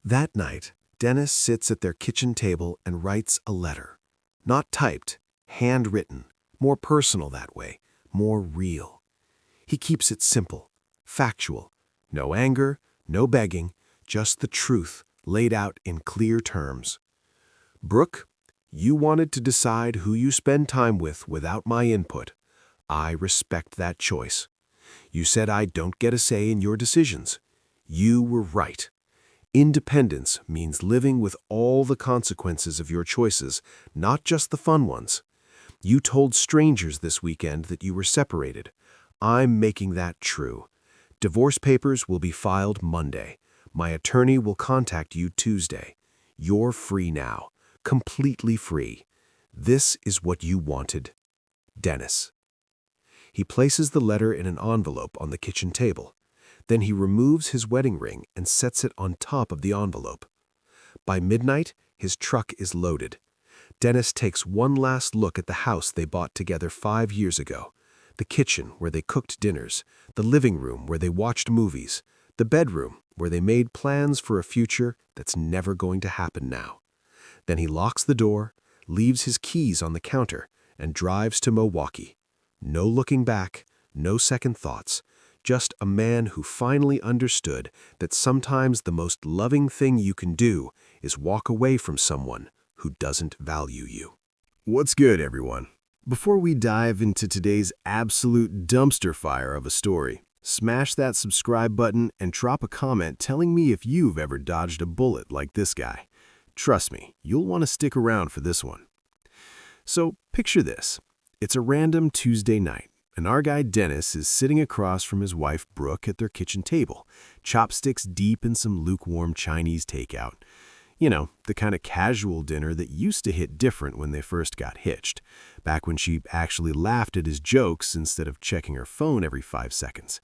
That night, Dennis sits at their kitchen table and writes a letter. Not typed, handwritten, more personal that way, more real. He keeps it simple, factual. No anger, no begging, just the truth laid out in clear terms. Brooke, you wanted to decide who you spend time with without my input. I respect that choice. You said I don't get a say in your decisions. You were right. Independence means living with all the consequences of your choices, not just the fun ones. You told strangers this weekend that you were separated. I'm making that true. Divorce papers will be filed Monday. My attorney will contact you Tuesday. You're free now, completely free. This is what you wanted. Dennis. He places the letter in an envelope on the kitchen table. Then he removes his wedding ring and sets it on top of the envelope. By midnight, his truck is loaded. Dennis takes one last look at the house they bought together 5 years ago. The kitchen where they cooked dinners, the living room where they watched movies, the bedroom where they made plans for a future that's never going to happen now. Then he locks the door, leaves his keys on the counter, and drives to Milwaukee. No looking back, no second thoughts, just a man who finally understood that sometimes the most loving thing you can do is walk away from someone who doesn't value you. What's good, everyone? Before we dive into today's absolute dumpster fire of a story, smash that subscribe button and drop a comment telling me if you've ever dodged a bullet like this guy. Trust me, you'll want to stick around for this one. So picture this. It's a random Tuesday night, and our guy Dennis is sitting across from his wife Brooke at their kitchen table, chopsticks deep in some lukewarm Chinese takeout. You know, the kind of casual dinner that used to hit different when they first got hitched, back when she actually laughed at his jokes instead of checking her phone every 5 seconds.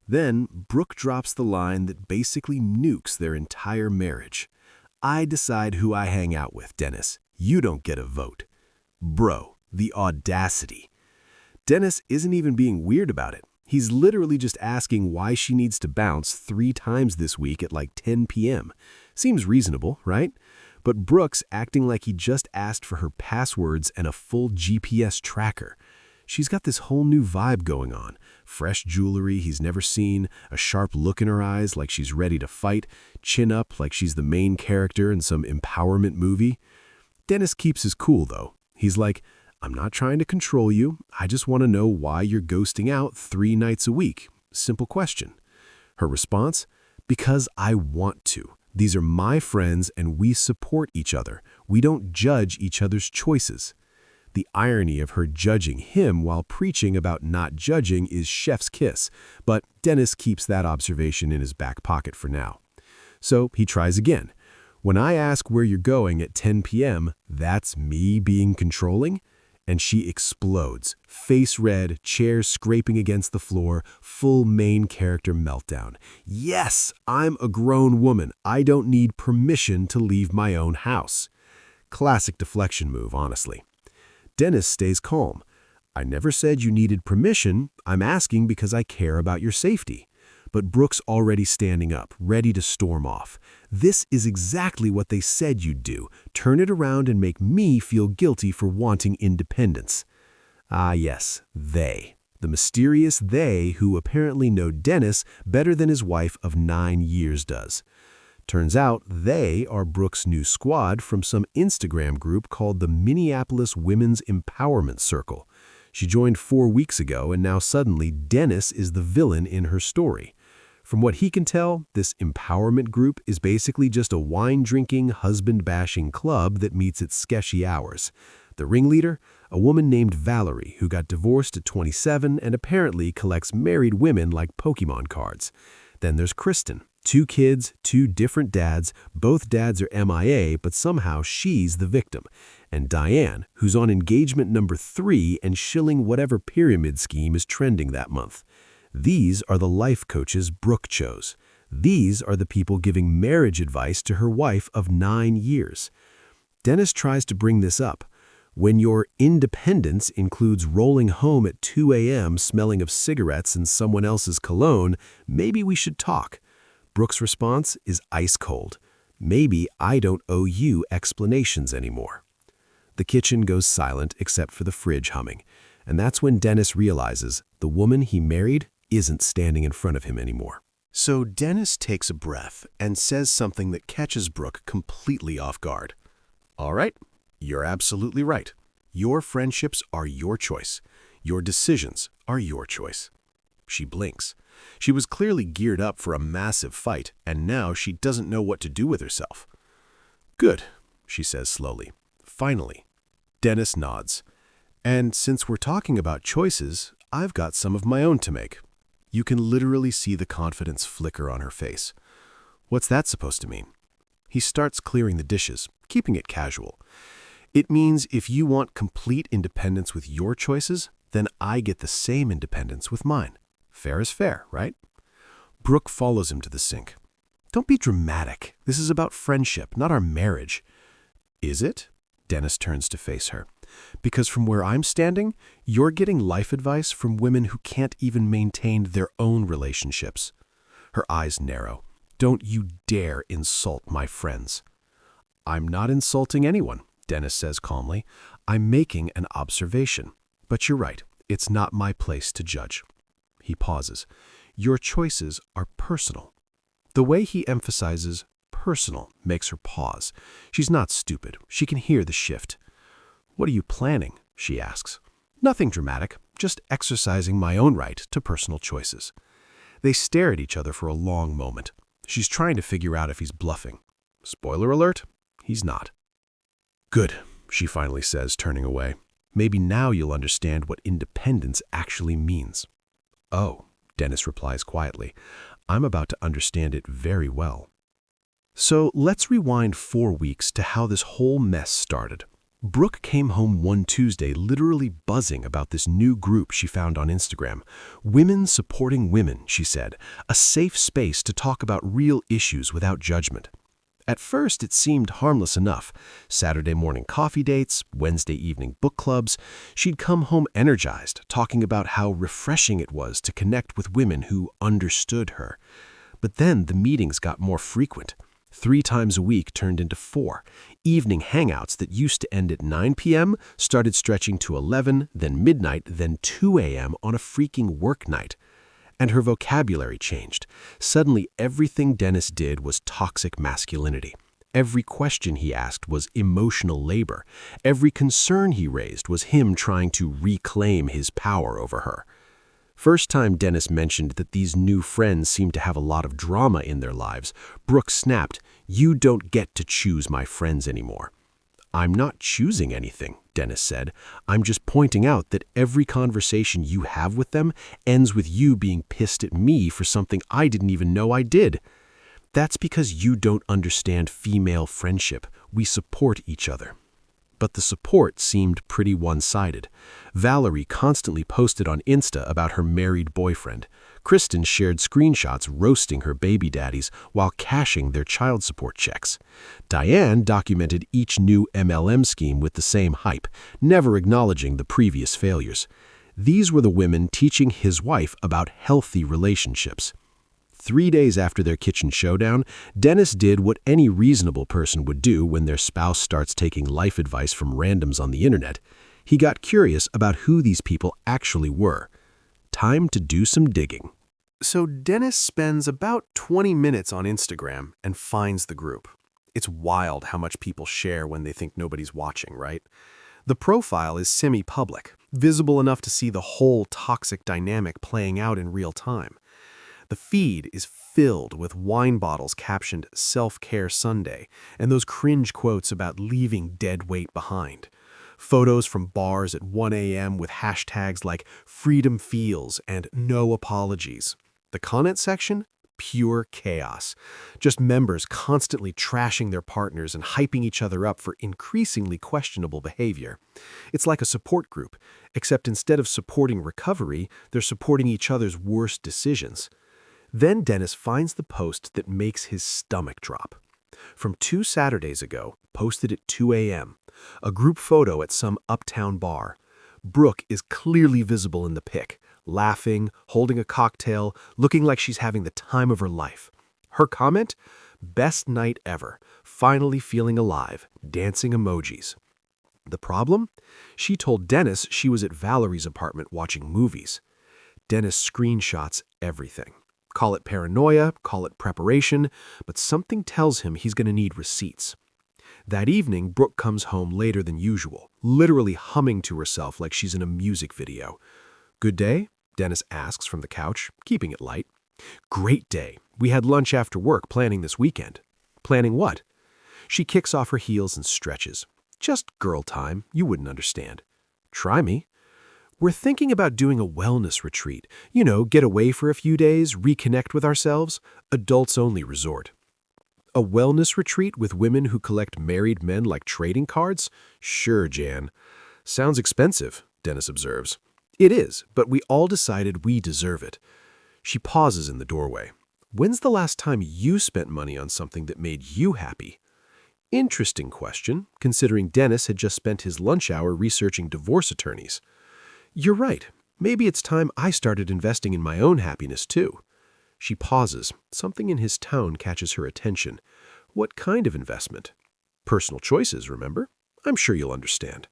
Then Brooke drops the line that basically nukes their entire marriage. I decide who I hang out with, Dennis. You don't get a vote. Bro, the audacity. Dennis isn't even being weird about it. He's literally just asking why she needs to bounce 3 times this week at like 10 p.m. Seems reasonable, right? But Brooke's acting like he just asked for her passwords and a full GPS tracker. She's got this whole new vibe going on. Fresh jewelry he's never seen, a sharp look in her eyes like she's ready to fight, chin up like she's the main character in some empowerment movie. Dennis keeps his cool, though. He's like, I'm not trying to control you. I just want to know why you're ghosting out 3 nights a week. Simple question. Her response? Because I want to. These are my friends and we support each other. We don't judge each other's choices. The irony of her judging him while preaching about not judging is chef's kiss, but Dennis keeps that observation in his back pocket for now. So he tries again. When I ask where you're going at 10 p.m., that's me being controlling? And she explodes, face red, chairs scraping against the floor, full main character meltdown. Yes, I'm a grown woman. I don't need permission to leave my own house. Classic deflection move, honestly. Dennis stays calm. I never said you needed permission. I'm asking because I care about your safety. But Brooke's already standing up, ready to storm off. This is exactly what they said you'd do. Turn it around and make me feel guilty for wanting independence. Ah yes, they. The mysterious they who apparently know Dennis better than his wife of 9 years does. Turns out they are Brooke's new squad from some Instagram group called the Minneapolis Women's Empowerment Circle. She joined 4 weeks ago, and now suddenly Dennis is the villain in her story. From what he can tell, this empowerment group is basically just a wine-drinking, husband-bashing club that meets at sketchy hours. The ringleader? A woman named Valerie who got divorced at 27 and apparently collects married women like Pokemon cards. Then there's Kristen. 2 kids, 2 different dads, both dads are MIA, but somehow she's the victim. And Diane, who's on engagement number 3 and shilling whatever pyramid scheme is trending that month. These are the life coaches Brooke chose. These are the people giving marriage advice to her wife of 9 years. Dennis tries to bring this up. When your independence includes rolling home at 2 a.m. smelling of cigarettes and someone else's cologne, maybe we should talk. Brooke's response is ice cold. Maybe I don't owe you explanations anymore. The kitchen goes silent except for the fridge humming, and that's when Dennis realizes the woman he married isn't standing in front of him anymore. So Dennis takes a breath and says something that catches Brooke completely off guard. All right, you're absolutely right. Your friendships are your choice. Your decisions are your choice. She blinks. She was clearly geared up for a massive fight, and now she doesn't know what to do with herself. Good, she says slowly. Finally. Dennis nods. And since we're talking about choices, I've got some of my own to make. You can literally see the confidence flicker on her face. What's that supposed to mean? He starts clearing the dishes, keeping it casual. It means if you want complete independence with your choices, then I get the same independence with mine. Fair is fair, right? Brooke follows him to the sink. Don't be dramatic. This is about friendship, not our marriage. Is it? Dennis turns to face her. Because from where I'm standing, you're getting life advice from women who can't even maintain their own relationships. Her eyes narrow. Don't you dare insult my friends. I'm not insulting anyone, Dennis says calmly. I'm making an observation. But you're right, it's not my place to judge. He pauses. Your choices are personal. The way he emphasizes personal makes her pause. She's not stupid. She can hear the shift. What are you planning? She asks. Nothing dramatic, just exercising my own right to personal choices. They stare at each other for a long moment. She's trying to figure out if he's bluffing. Spoiler alert, he's not. Good, she finally says, turning away. Maybe now you'll understand what independence actually means. Oh, Dennis replies quietly. I'm about to understand it very well. So let's rewind 4 weeks to how this whole mess started. Brooke came home one Tuesday literally buzzing about this new group she found on Instagram. Women supporting women, she said, a safe space to talk about real issues without judgment. At first, it seemed harmless enough. Saturday morning coffee dates, Wednesday evening book clubs. She'd come home energized, talking about how refreshing it was to connect with women who understood her. But then the meetings got more frequent. 3 times a week turned into 4. Evening hangouts that used to end at 9 p.m. started stretching to 11, then midnight, then 2 a.m. on a freaking work night. And her vocabulary changed. Suddenly, everything Dennis did was toxic masculinity. Every question he asked was emotional labor. Every concern he raised was him trying to reclaim his power over her. First time Dennis mentioned that these new friends seemed to have a lot of drama in their lives, Brooke snapped, "You don't get to choose my friends anymore." "I'm not choosing anything," Dennis said. "I'm just pointing out that every conversation you have with them ends with you being pissed at me for something I didn't even know I did. That's because you don't understand female friendship. We support each other." But the support seemed pretty one-sided. Valerie constantly posted on Insta about her married boyfriend. Kristen shared screenshots roasting her baby daddies while cashing their child support checks. Diane documented each new MLM scheme with the same hype, never acknowledging the previous failures. These were the women teaching his wife about healthy relationships. 3 days after their kitchen showdown, Dennis did what any reasonable person would do when their spouse starts taking life advice from randoms on the internet. He got curious about who these people actually were. Time to do some digging. So Dennis spends about 20 minutes on Instagram and finds the group. It's wild how much people share when they think nobody's watching, right? The profile is semi-public, visible enough to see the whole toxic dynamic playing out in real time. The feed is filled with wine bottles captioned "Self-Care Sunday" and those cringe quotes about leaving dead weight behind. Photos from bars at 1 a.m. with hashtags like "Freedom Feels" and "No Apologies." The comment section? Pure chaos. Just members constantly trashing their partners and hyping each other up for increasingly questionable behavior. It's like a support group, except instead of supporting recovery, they're supporting each other's worst decisions. Then Dennis finds the post that makes his stomach drop. From 2 Saturdays ago, posted at 2 a.m., a group photo at some uptown bar. Brooke is clearly visible in the pic, laughing, holding a cocktail, looking like she's having the time of her life. Her comment? Best night ever. Finally feeling alive. Dancing emojis. The problem? She told Dennis she was at Valerie's apartment watching movies. Dennis screenshots everything. Call it paranoia, call it preparation, but something tells him he's going to need receipts. That evening, Brooke comes home later than usual, literally humming to herself like she's in a music video. "Good day?" Dennis asks from the couch, keeping it light. "Great day. We had lunch after work planning this weekend." "Planning what?" She kicks off her heels and stretches. "Just girl time. You wouldn't understand." "Try me." "We're thinking about doing a wellness retreat. You know, get away for a few days, reconnect with ourselves. Adults-only resort." "A wellness retreat with women who collect married men like trading cards? Sure, Jan." "Sounds expensive," Dennis observes. "It is, but we all decided we deserve it." She pauses in the doorway. "When's the last time you spent money on something that made you happy?" Interesting question, considering Dennis had just spent his lunch hour researching divorce attorneys. "You're right. Maybe it's time I started investing in my own happiness, too." She pauses. Something in his tone catches her attention. "What kind of investment?" "Personal choices, remember? I'm sure you'll understand."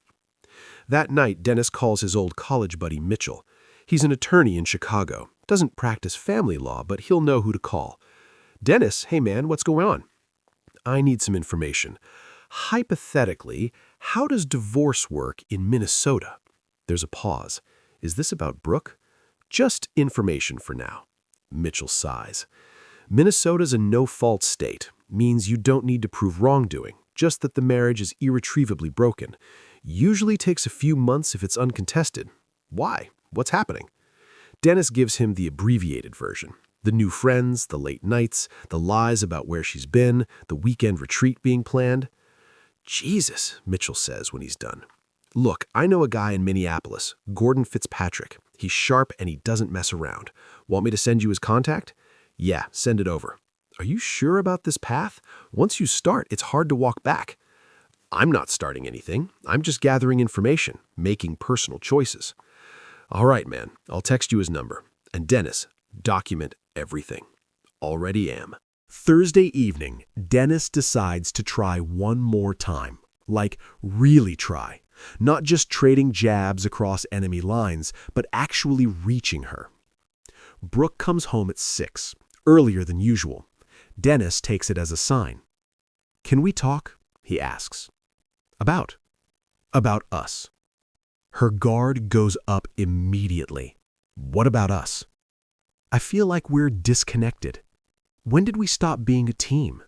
That night, Dennis calls his old college buddy Mitchell. He's an attorney in Chicago. Doesn't practice family law, but he'll know who to call. "Dennis, hey man, what's going on?" "I need some information. Hypothetically, how does divorce work in Minnesota?" There's a pause. Is this about Brooke? "Just information for now." Mitchell sighs. "Minnesota's a no-fault state. Means you don't need to prove wrongdoing, just that the marriage is irretrievably broken. Usually takes a few months if it's uncontested." "Why? What's happening?" Dennis gives him the abbreviated version. The new friends, the late nights, the lies about where she's been, the weekend retreat being planned. "Jesus," Mitchell says when he's done. "Look, I know a guy in Minneapolis, Gordon Fitzpatrick. He's sharp and he doesn't mess around. Want me to send you his contact?" "Yeah, send it over." "Are you sure about this path? Once you start, it's hard to walk back." "I'm not starting anything. I'm just gathering information, making personal choices." "All right, man. I'll text you his number. And Dennis, document everything." "Already am." Thursday evening, Dennis decides to try one more time. Like, really try. Not just trading jabs across enemy lines, but actually reaching her. Brooke comes home at 6, earlier than usual. Dennis takes it as a sign. "Can we talk?" he asks. "About?" "About us." Her guard goes up immediately. "What about us?" "I feel like we're disconnected. When did we stop being a team?"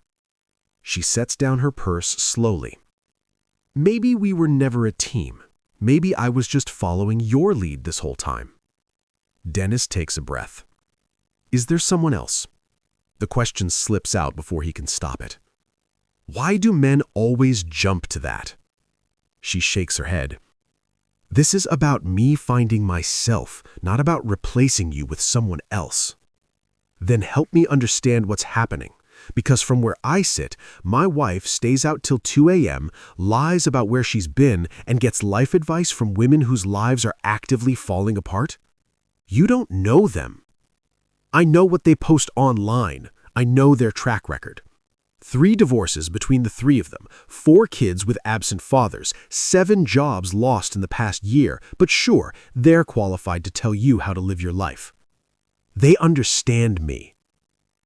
She sets down her purse slowly. "Maybe we were never a team. Maybe I was just following your lead this whole time." Dennis takes a breath. "Is there someone else?" The question slips out before he can stop it. Why do men always jump to that? She shakes her head. "This is about me finding myself, not about replacing you with someone else." "Then help me understand what's happening. Because from where I sit, my wife stays out till 2 a.m., lies about where she's been, and gets life advice from women whose lives are actively falling apart. You don't know them." "I know what they post online. I know their track record. 3 divorces between the 3 of them, 4 kids with absent fathers, 7 jobs lost in the past year, but sure, they're qualified to tell you how to live your life. They understand me.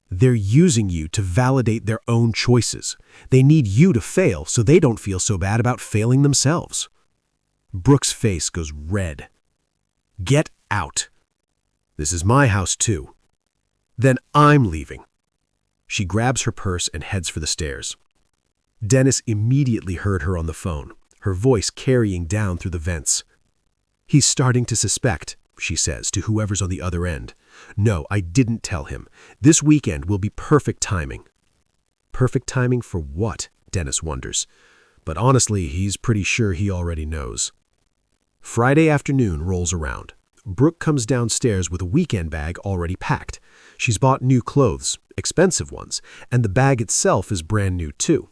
They're using you to validate their own choices. They need you to fail so they don't feel so bad about failing themselves." Brooke's face goes red. "Get out." "This is my house too." "Then I'm leaving." She grabs her purse and heads for the stairs. Dennis immediately heard her on the phone, her voice carrying down through the vents. "He's starting to suspect," she says to whoever's on the other end. "No, I didn't tell him. This weekend will be perfect timing." Perfect timing for what? Dennis wonders. But honestly, he's pretty sure he already knows. Friday afternoon rolls around. Brooke comes downstairs with a weekend bag already packed. She's bought new clothes, expensive ones, and the bag itself is brand new too.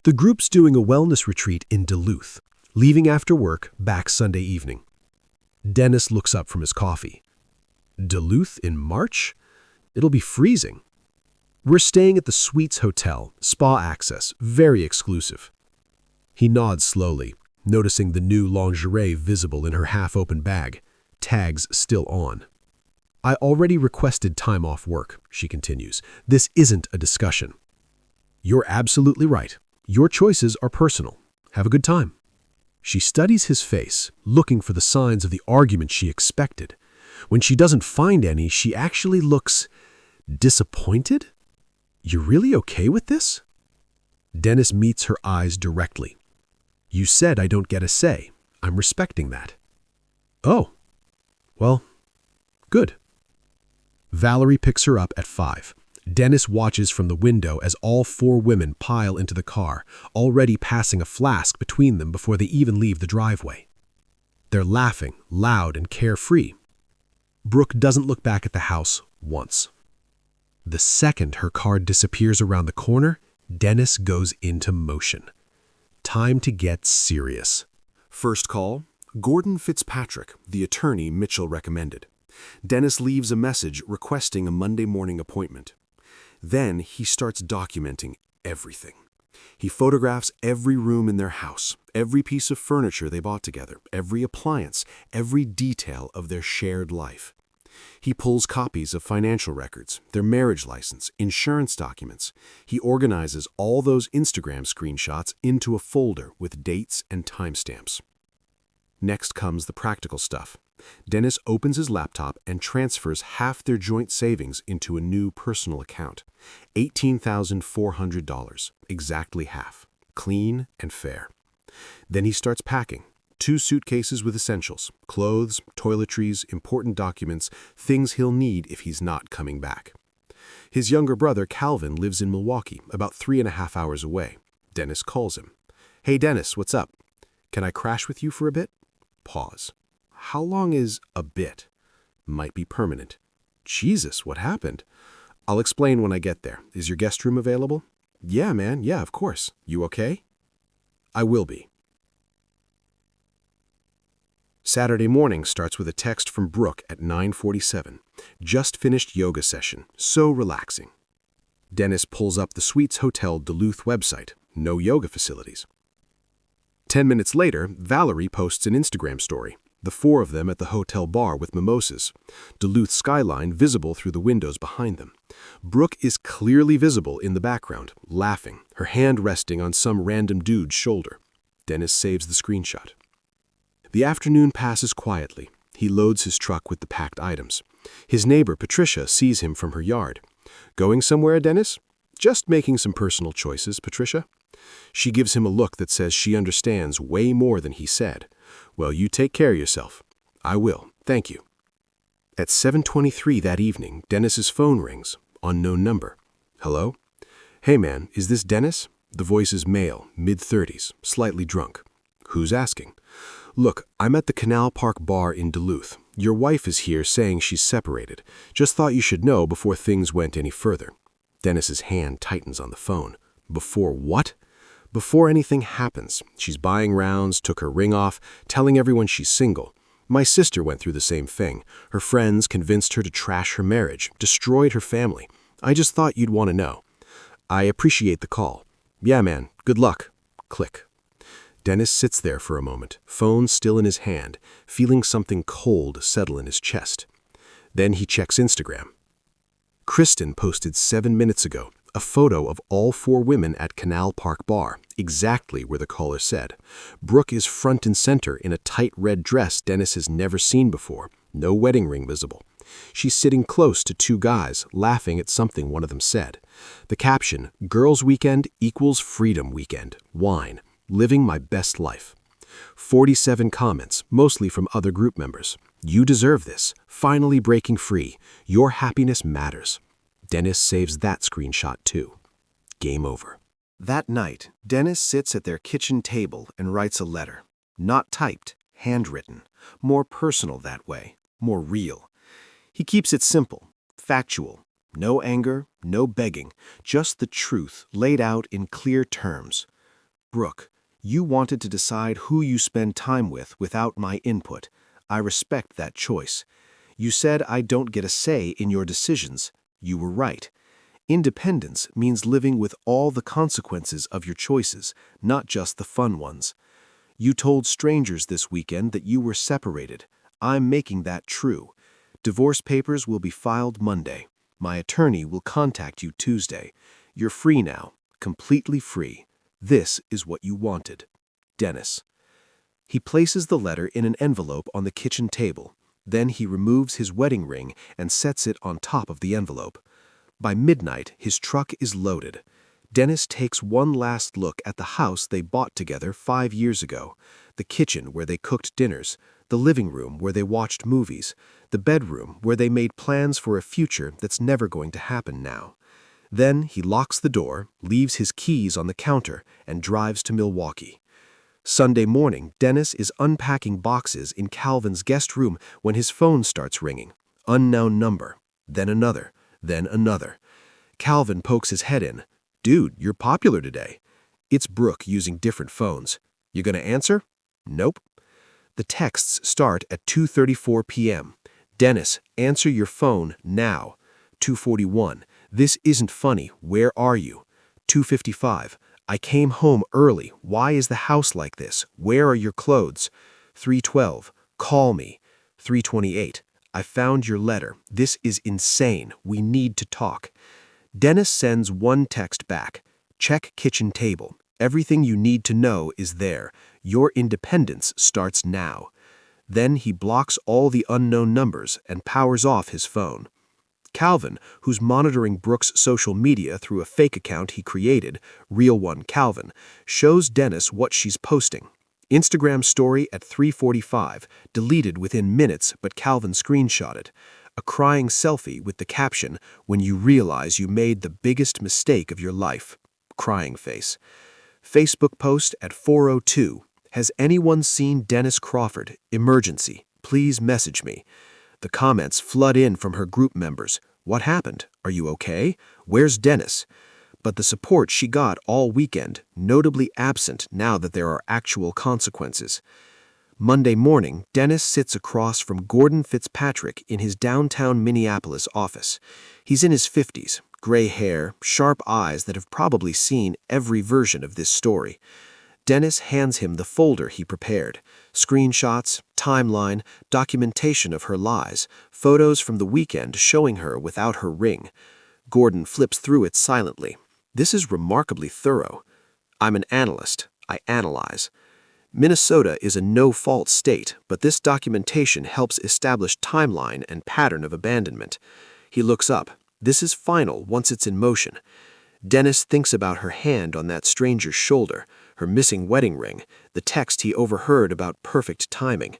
The group's doing a wellness retreat in Duluth, leaving after work, back Sunday evening. Dennis looks up from his coffee. Duluth in March? It'll be freezing. We're staying at the Suites Hotel, spa access, very exclusive. He nods slowly, noticing the new lingerie visible in her half-open bag, tags still on. I already requested time off work, she continues. This isn't a discussion. You're absolutely right. Your choices are personal. Have a good time. She studies his face, looking for the signs of the argument she expected. When she doesn't find any, she actually looks disappointed? You really okay with this? Dennis meets her eyes directly. You said I don't get a say. I'm respecting that. Oh, well, good. Valerie picks her up at 5. Dennis watches from the window as all 4 women pile into the car, already passing a flask between them before they even leave the driveway. They're laughing, loud and carefree. Brooke doesn't look back at the house once. The second her car disappears around the corner, Dennis goes into motion. Time to get serious. First call, Gordon Fitzpatrick, the attorney Mitchell recommended. Dennis leaves a message requesting a Monday morning appointment. Then he starts documenting everything. He photographs every room in their house, every piece of furniture they bought together, every appliance, every detail of their shared life. He pulls copies of financial records, their marriage license, insurance documents. He organizes all those Instagram screenshots into a folder with dates and timestamps. Next comes the practical stuff. Dennis opens his laptop and transfers half their joint savings into a new personal account. $18,400, exactly half. Clean and fair. Then he starts packing. 2 suitcases with essentials, clothes, toiletries, important documents, things he'll need if he's not coming back. His younger brother, Calvin, lives in Milwaukee, about 3.5 hours away. Dennis calls him. Hey, Dennis, what's up? Can I crash with you for a bit? Pause. How long is a bit? Might be permanent. Jesus, what happened? I'll explain when I get there. Is your guest room available? Yeah, man. Yeah, of course. You okay? I will be. Saturday morning starts with a text from Brooke at 9:47. Just finished yoga session. So relaxing. Dennis pulls up the Suites Hotel Duluth website. No yoga facilities. 10 minutes later, Valerie posts an Instagram story. The 4 of them at the hotel bar with mimosas. Duluth skyline visible through the windows behind them. Brooke is clearly visible in the background, laughing, her hand resting on some random dude's shoulder. Dennis saves the screenshot. The afternoon passes quietly. He loads his truck with the packed items. His neighbor, Patricia, sees him from her yard. Going somewhere, Dennis? Just making some personal choices, Patricia. She gives him a look that says she understands way more than he said. Well, you take care of yourself. I will, thank you. At 7:23 that evening, Dennis's phone rings. Unknown number. Hello? Hey man, is this Dennis? The voice is male, mid-30s, slightly drunk. Who's asking? Look, I'm at the Canal Park bar in Duluth. Your wife is here saying she's separated. Just thought you should know before things went any further. Dennis's hand tightens on the phone. Before what? Before anything happens. She's buying rounds, took her ring off, telling everyone she's single. My sister went through the same thing. Her friends convinced her to trash her marriage, destroyed her family. I just thought you'd want to know. I appreciate the call. Yeah, man, good luck. Click. Dennis sits there for a moment, phone still in his hand, feeling something cold settle in his chest. Then he checks Instagram. Kristen posted 7 minutes ago a photo of all 4 women at Canal Park Bar, exactly where the caller said. Brooke is front and center in a tight red dress Dennis has never seen before, no wedding ring visible. She's sitting close to 2 guys, laughing at something one of them said. The caption, Girls' Weekend equals Freedom Weekend, wine. Living my best life. 47 comments, mostly from other group members. You deserve this. Finally breaking free. Your happiness matters. Dennis saves that screenshot too. Game over. That night, Dennis sits at their kitchen table and writes a letter. Not typed, handwritten. More personal that way. More real. He keeps it simple, factual. No anger, no begging. Just the truth laid out in clear terms. Brooke, you wanted to decide who you spend time with without my input. I respect that choice. You said I don't get a say in your decisions. You were right. Independence means living with all the consequences of your choices, not just the fun ones. You told strangers this weekend that you were separated. I'm making that true. Divorce papers will be filed Monday. My attorney will contact you Tuesday. You're free now, completely free. This is what you wanted. Dennis. He places the letter in an envelope on the kitchen table. Then he removes his wedding ring and sets it on top of the envelope. By midnight, his truck is loaded. Dennis takes one last look at the house they bought together 5 years ago, the kitchen where they cooked dinners, the living room where they watched movies, the bedroom where they made plans for a future that's never going to happen now. Then he locks the door, leaves his keys on the counter, and drives to Milwaukee. Sunday morning, Dennis is unpacking boxes in Calvin's guest room when his phone starts ringing. Unknown number, then another. Then another. Calvin pokes his head in. Dude, you're popular today. It's Brooke using different phones. You gonna answer? Nope. The texts start at 2:34 p.m. Dennis, answer your phone now. 2:41. This isn't funny. Where are you? 2:55. I came home early. Why is the house like this? Where are your clothes? 3:12. Call me. 3:28. I found your letter. This is insane. We need to talk. Dennis sends one text back. Check kitchen table. Everything you need to know is there. Your independence starts now. Then he blocks all the unknown numbers and powers off his phone. Calvin, who's monitoring Brooke's social media through a fake account he created, Real One Calvin, shows Dennis what she's posting. Instagram story at 3:45, deleted within minutes, but Calvin screenshotted. A crying selfie with the caption, "When you realize you made the biggest mistake of your life." Crying face. Facebook post at 4:02. Has anyone seen Dennis Crawford? Emergency. Please message me. The comments flood in from her group members. What happened? Are you okay? Where's Dennis? But the support she got all weekend, notably absent now that there are actual consequences. Monday morning, Dennis sits across from Gordon Fitzpatrick in his downtown Minneapolis office. He's in his 50s, gray hair, sharp eyes that have probably seen every version of this story. Dennis hands him the folder he prepared. Screenshots, timeline, documentation of her lies, photos from the weekend showing her without her ring. Gordon flips through it silently. This is remarkably thorough. I'm an analyst. I analyze. Minnesota is a no-fault state, but this documentation helps establish timeline and pattern of abandonment. He looks up. This is final once it's in motion. Dennis thinks about her hand on that stranger's shoulder, her missing wedding ring, the text he overheard about perfect timing.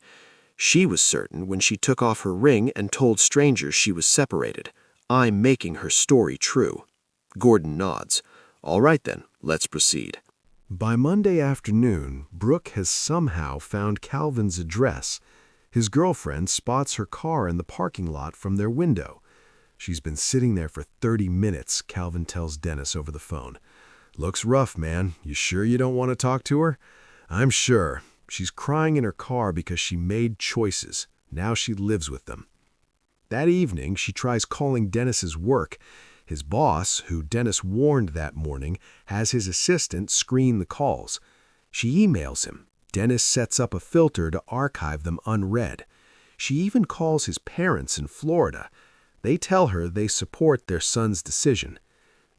She was certain when she took off her ring and told strangers she was separated. I'm making her story true. Gordon nods. All right then, let's proceed. By Monday afternoon, Brooke has somehow found Calvin's address. His girlfriend spots her car in the parking lot from their window. She's been sitting there for 30 minutes, Calvin tells Dennis over the phone. Looks rough, man. You sure you don't want to talk to her? I'm sure. She's crying in her car because she made choices. Now she lives with them. That evening, she tries calling Dennis's work. His boss, who Dennis warned that morning, has his assistant screen the calls. She emails him. Dennis sets up a filter to archive them unread. She even calls his parents in Florida. They tell her they support their son's decision.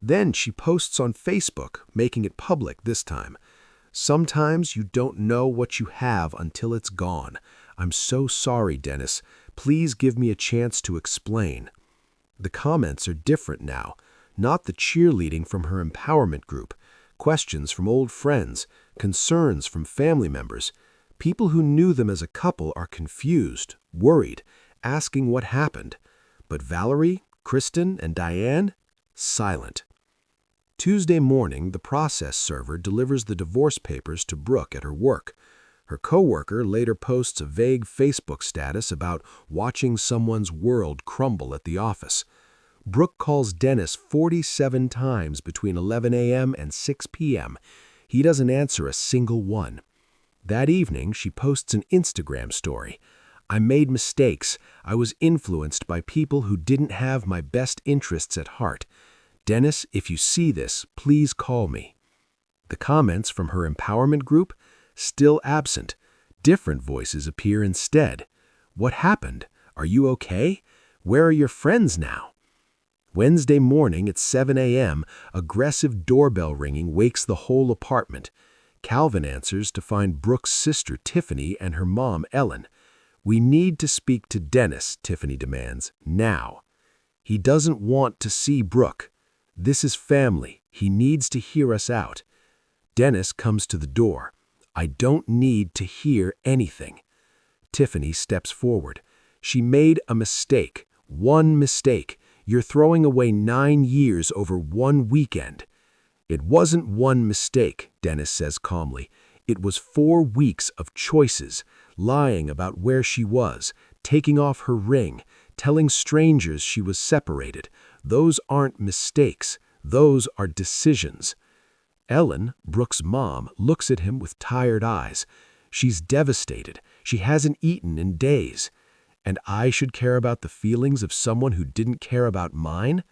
Then she posts on Facebook, making it public this time. Sometimes you don't know what you have until it's gone. I'm so sorry, Dennis. Please give me a chance to explain. The comments are different now. Not the cheerleading from her empowerment group. Questions from old friends. Concerns from family members. People who knew them as a couple are confused, worried, asking what happened. But Valerie, Kristen, and Diane? Silent. Tuesday morning, the process server delivers the divorce papers to Brooke at her work. Her coworker later posts a vague Facebook status about watching someone's world crumble at the office. Brooke calls Dennis 47 times between 11 a.m. and 6 p.m. He doesn't answer a single one. That evening, she posts an Instagram story. I made mistakes. I was influenced by people who didn't have my best interests at heart. Dennis, if you see this, please call me. The comments from her empowerment group? Still absent. Different voices appear instead. What happened? Are you okay? Where are your friends now? Wednesday morning at 7 a.m., aggressive doorbell ringing wakes the whole apartment. Calvin answers to find Brooke's sister Tiffany and her mom Ellen. "We need to speak to Dennis," Tiffany demands, "now." "He doesn't want to see Brooke. This is family. He needs to hear us out." Dennis comes to the door. "I don't need to hear anything." Tiffany steps forward. "She made a mistake. One mistake. You're throwing away 9 years over one weekend." "It wasn't one mistake," Dennis says calmly. "It was 4 weeks of choices, lying about where she was, taking off her ring, telling strangers she was separated. Those aren't mistakes. Those are decisions." Ellen, Brooke's mom, looks at him with tired eyes. She's devastated. She hasn't eaten in days. "And I should care about the feelings of someone who didn't care about mine?"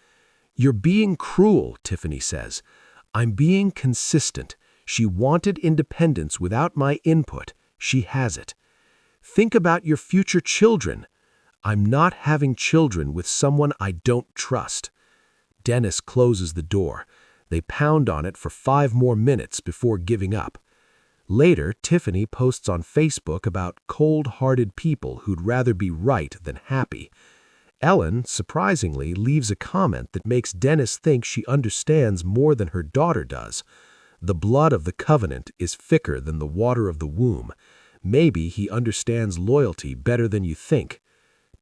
"You're being cruel," Tiffany says. "I'm being consistent. She wanted independence without my input. She has it." "Think about your future children." "I'm not having children with someone I don't trust." Dennis closes the door. They pound on it for 5 more minutes before giving up. Later, Tiffany posts on Facebook about cold-hearted people who'd rather be right than happy. Ellen, surprisingly, leaves a comment that makes Dennis think she understands more than her daughter does. "The blood of the covenant is thicker than the water of the womb. Maybe he understands loyalty better than you think."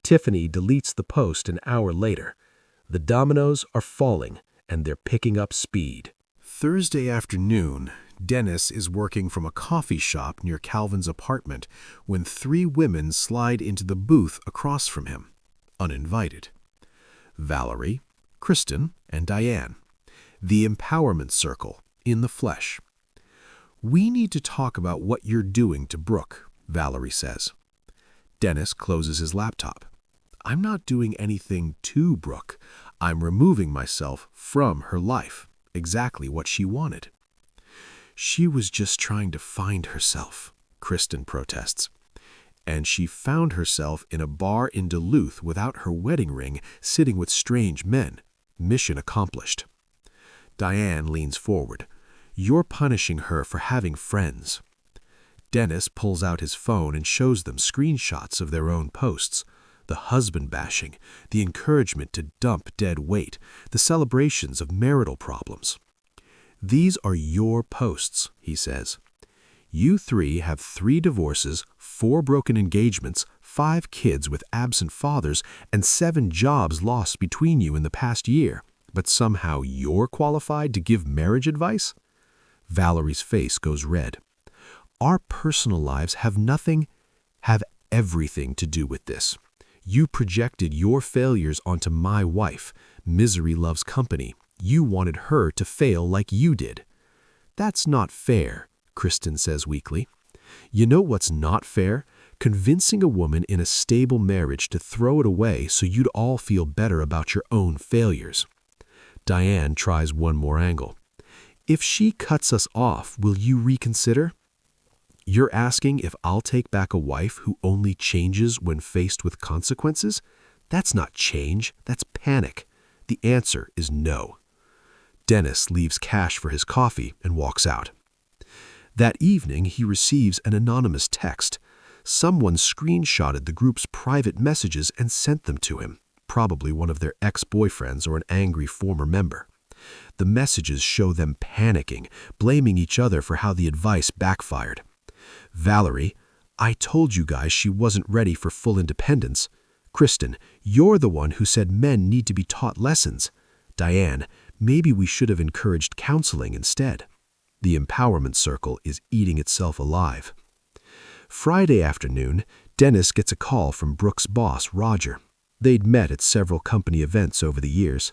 Tiffany deletes the post an hour later. The dominoes are falling, and they're picking up speed. Thursday afternoon, Dennis is working from a coffee shop near Calvin's apartment when 3 women slide into the booth across from him, uninvited. Valerie, Kristen, and Diane. The empowerment circle, in the flesh. "We need to talk about what you're doing to Brooke," Valerie says. Dennis closes his laptop. "I'm not doing anything to Brooke. I'm removing myself from her life. Exactly what she wanted." "She was just trying to find herself," Kristen protests. "And she found herself in a bar in Duluth without her wedding ring, sitting with strange men. Mission accomplished." Diane leans forward. "You're punishing her for having friends." Dennis pulls out his phone and shows them screenshots of their own posts. The husband bashing, the encouragement to dump dead weight, the celebrations of marital problems. "These are your posts," he says. "You 3 have 3 divorces, 4 broken engagements, 5 kids with absent fathers, and 7 jobs lost between you in the past year. But somehow you're qualified to give marriage advice?" Valerie's face goes red. "Our personal lives have everything to do with this. You projected your failures onto my wife. Misery loves company. You wanted her to fail like you did." "That's not fair," Kristen says weakly. "You know what's not fair? Convincing a woman in a stable marriage to throw it away so you'd all feel better about your own failures." Diane tries one more angle. "If she cuts us off, will you reconsider?" "You're asking if I'll take back a wife who only changes when faced with consequences? That's not change, that's panic. The answer is no." Dennis leaves cash for his coffee and walks out. That evening, he receives an anonymous text. Someone screenshotted the group's private messages and sent them to him, probably one of their ex-boyfriends or an angry former member. The messages show them panicking, blaming each other for how the advice backfired. Valerie, "I told you guys she wasn't ready for full independence." Kristen, "You're the one who said men need to be taught lessons." Diane, "Maybe we should have encouraged counseling instead." The empowerment circle is eating itself alive. Friday afternoon, Dennis gets a call from Brooke's boss, Roger. They'd met at several company events over the years.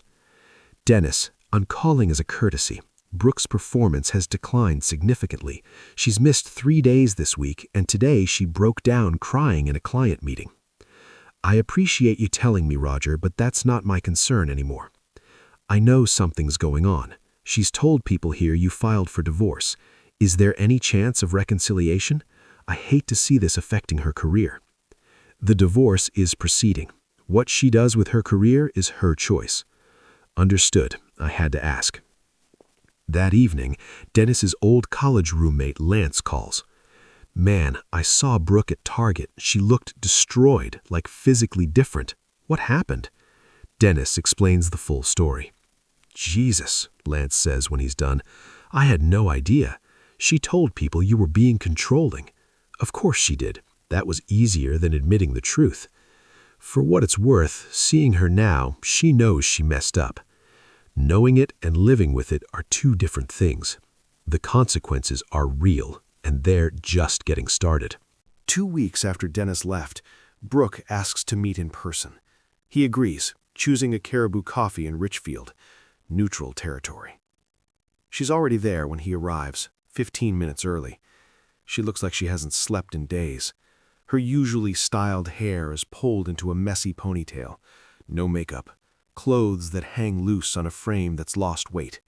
"Dennis, I'm calling as a courtesy. Brooke's performance has declined significantly. She's missed 3 days this week, and today she broke down crying in a client meeting." "I appreciate you telling me, Roger, but that's not my concern anymore." I know something's going on. She's told people here you filed for divorce. Is there any chance of reconciliation? I hate to see this affecting her career. The divorce is proceeding. What she does with her career is her choice. Understood. I had to ask. That evening, Dennis's old college roommate Lance calls. Man, I saw Brooke at Target. She looked destroyed, like physically different. What happened? Dennis explains the full story. Jesus, Lance says when he's done. I had no idea. She told people you were being controlling. Of course she did. That was easier than admitting the truth. For what it's worth, seeing her now, she knows she messed up. Knowing it and living with it are two different things. The consequences are real, and they're just getting started. 2 weeks after Dennis left, Brooke asks to meet in person. He agrees, choosing a Caribou Coffee in Richfield, neutral territory. She's already there when he arrives, 15 minutes early. She looks like she hasn't slept in days. Her usually styled hair is pulled into a messy ponytail. No makeup. Clothes that hang loose on a frame that's lost weight.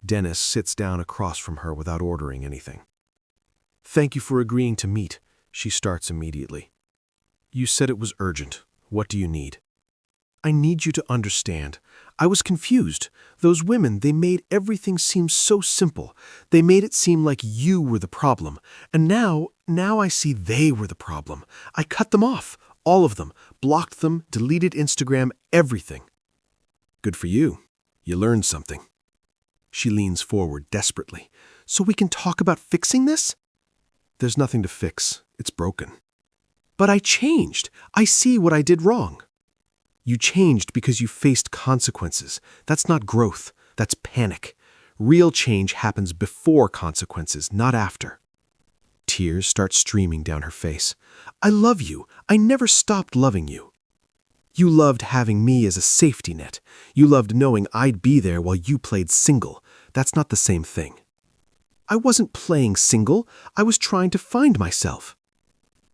Dennis sits down across from her without ordering anything. Thank you for agreeing to meet, she starts immediately. You said it was urgent. What do you need? I need you to understand. I was confused. Those women, they made everything seem so simple. They made it seem like you were the problem. And now I see they were the problem. I cut them off. All of them. Blocked them, deleted Instagram, everything. Good for you. You learned something. She leans forward desperately. So we can talk about fixing this? There's nothing to fix. It's broken. But I changed. I see what I did wrong. You changed because you faced consequences. That's not growth. That's panic. Real change happens before consequences, not after. Tears start streaming down her face. I love you. I never stopped loving you. You loved having me as a safety net. You loved knowing I'd be there while you played single. That's not the same thing. I wasn't playing single. I was trying to find myself.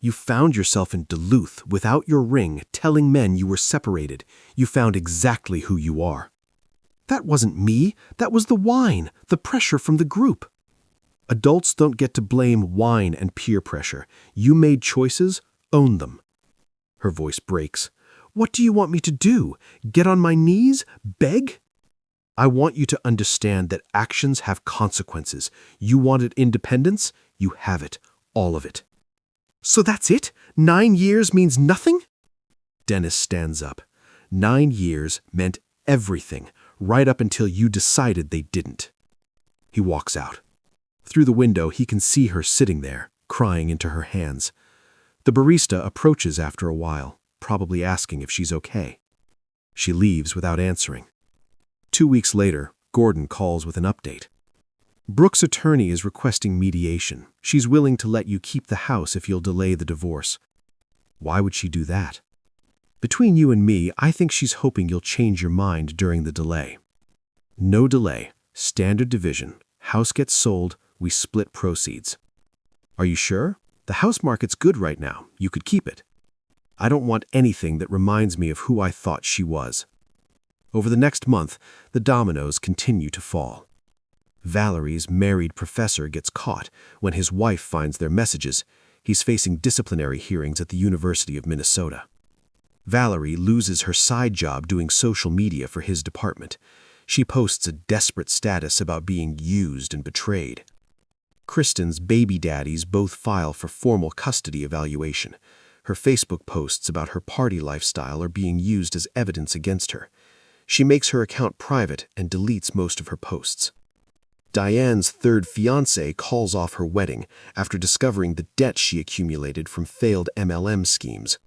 You found yourself in Duluth without your ring, telling men you were separated. You found exactly who you are. That wasn't me. That was the wine, the pressure from the group. Adults don't get to blame wine and peer pressure. You made choices, own them. Her voice breaks. What do you want me to do? Get on my knees? Beg? I want you to understand that actions have consequences. You wanted independence? You have it. All of it. So that's it? 9 years means nothing? Dennis stands up. 9 years meant everything, right up until you decided they didn't. He walks out. Through the window, he can see her sitting there, crying into her hands. The barista approaches after a while, probably asking if she's okay. She leaves without answering. 2 weeks later, Gordon calls with an update. Brooke's attorney is requesting mediation. She's willing to let you keep the house if you'll delay the divorce. Why would she do that? Between you and me, I think she's hoping you'll change your mind during the delay. No delay. Standard division. House gets sold. We split proceeds. Are you sure? The house market's good right now. You could keep it. I don't want anything that reminds me of who I thought she was. Over the next month, the dominoes continue to fall. Valerie's married professor gets caught when his wife finds their messages. He's facing disciplinary hearings at the University of Minnesota. Valerie loses her side job doing social media for his department. She posts a desperate status about being used and betrayed. Kristen's baby daddies both file for formal custody evaluation. Her Facebook posts about her party lifestyle are being used as evidence against her. She makes her account private and deletes most of her posts. Diane's third fiancé calls off her wedding after discovering the debt she accumulated from failed MLM schemes.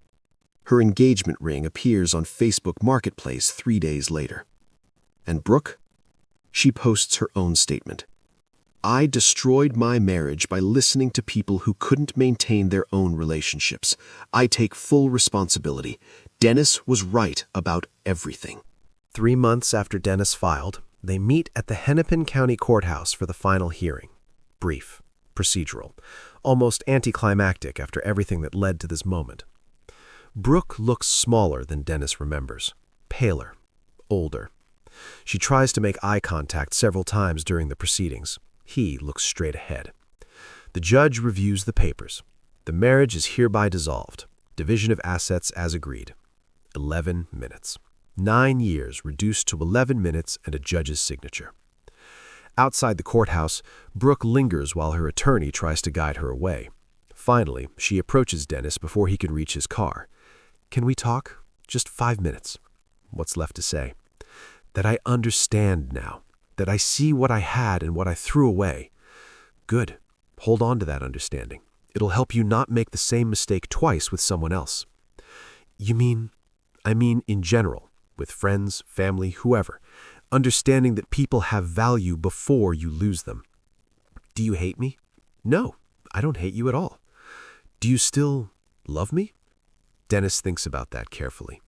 Her engagement ring appears on Facebook Marketplace 3 days later. And Brooke? She posts her own statement. I destroyed my marriage by listening to people who couldn't maintain their own relationships. I take full responsibility. Dennis was right about everything. 3 months after Dennis filed, they meet at the Hennepin County Courthouse for the final hearing. Brief, procedural, almost anticlimactic after everything that led to this moment. Brooke looks smaller than Dennis remembers, paler, older. She tries to make eye contact several times during the proceedings. He looks straight ahead. The judge reviews the papers. The marriage is hereby dissolved. Division of assets as agreed. 11 minutes. 9 years reduced to 11 minutes and a judge's signature. Outside the courthouse, Brooke lingers while her attorney tries to guide her away. Finally, she approaches Dennis before he can reach his car. "Can we talk? Just 5 minutes." What's left to say? "That I understand now. That I see what I had and what I threw away." "Good. Hold on to that understanding. It'll help you not make the same mistake twice with someone else." "You mean?" "I mean in general, with friends, family, whoever. Understanding that people have value before you lose them." "Do you hate me?" "No, I don't hate you at all." "Do you still love me?" Dennis thinks about that carefully.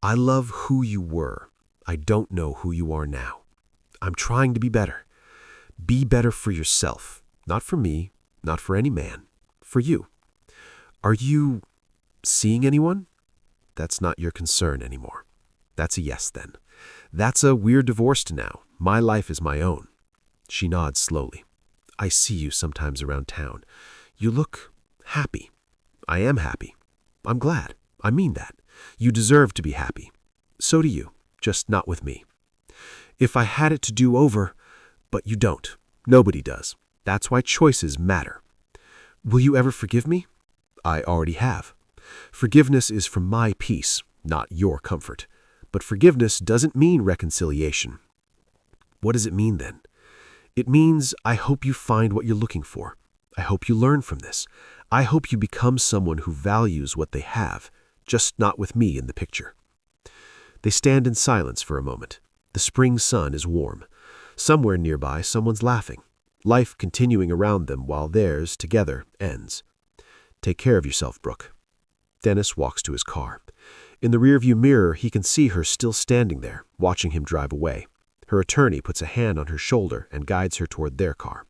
"I love who you were. I don't know who you are now. I'm trying to be better. Be better for yourself. Not for me, not for any man. For you. Are you seeing anyone?" "That's not your concern anymore." "That's a yes, then. That's a we're divorced now. My life is my own." She nods slowly. "I see you sometimes around town. You look happy." "I am happy. I'm glad. I mean that. You deserve to be happy. So do you, just not with me." "If I had it to do over," "But you don't. Nobody does. That's why choices matter." "Will you ever forgive me?" "I already have. Forgiveness is for my peace, not your comfort. But forgiveness doesn't mean reconciliation." "What does it mean then?" "It means I hope you find what you're looking for. I hope you learn from this. I hope you become someone who values what they have, just not with me in the picture." They stand in silence for a moment. The spring sun is warm. Somewhere nearby, someone's laughing. Life continuing around them while theirs, together, ends. "Take care of yourself, Brooke." Dennis walks to his car. In the rearview mirror, he can see her still standing there, watching him drive away. Her attorney puts a hand on her shoulder and guides her toward their car.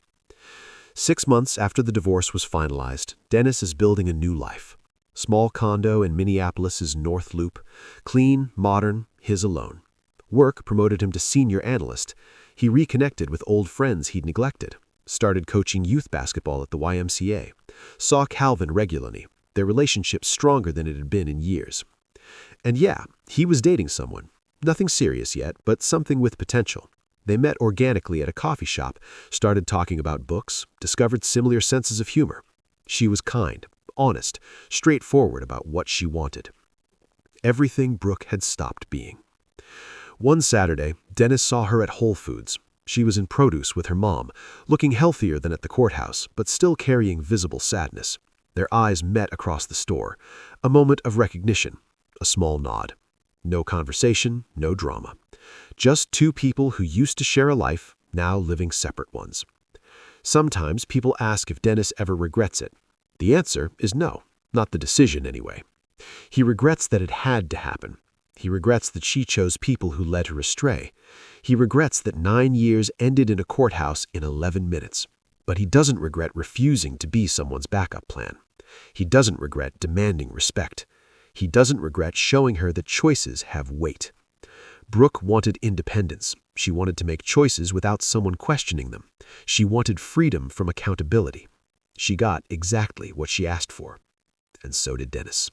6 months after the divorce was finalized, Dennis is building a new life. Small condo in Minneapolis's North Loop. Clean, modern, his alone. Work promoted him to senior analyst. He reconnected with old friends he'd neglected. Started coaching youth basketball at the YMCA. Saw Calvin regularly. Their relationship stronger than it had been in years. And yeah, he was dating someone. Nothing serious yet, but something with potential. They met organically at a coffee shop, started talking about books, discovered similar senses of humor. She was kind, honest, straightforward about what she wanted. Everything Brooke had stopped being. One Saturday, Dennis saw her at Whole Foods. She was in produce with her mom, looking healthier than at the courthouse, but still carrying visible sadness. Their eyes met across the store. A moment of recognition. A small nod. No conversation, no drama. Just two people who used to share a life, now living separate ones. Sometimes people ask if Dennis ever regrets it. The answer is no, not the decision anyway. He regrets that it had to happen. He regrets that she chose people who led her astray. He regrets that 9 years ended in a courthouse in 11 minutes. But he doesn't regret refusing to be someone's backup plan. He doesn't regret demanding respect. He doesn't regret showing her that choices have weight. Brooke wanted independence. She wanted to make choices without someone questioning them. She wanted freedom from accountability. She got exactly what she asked for. And so did Dennis.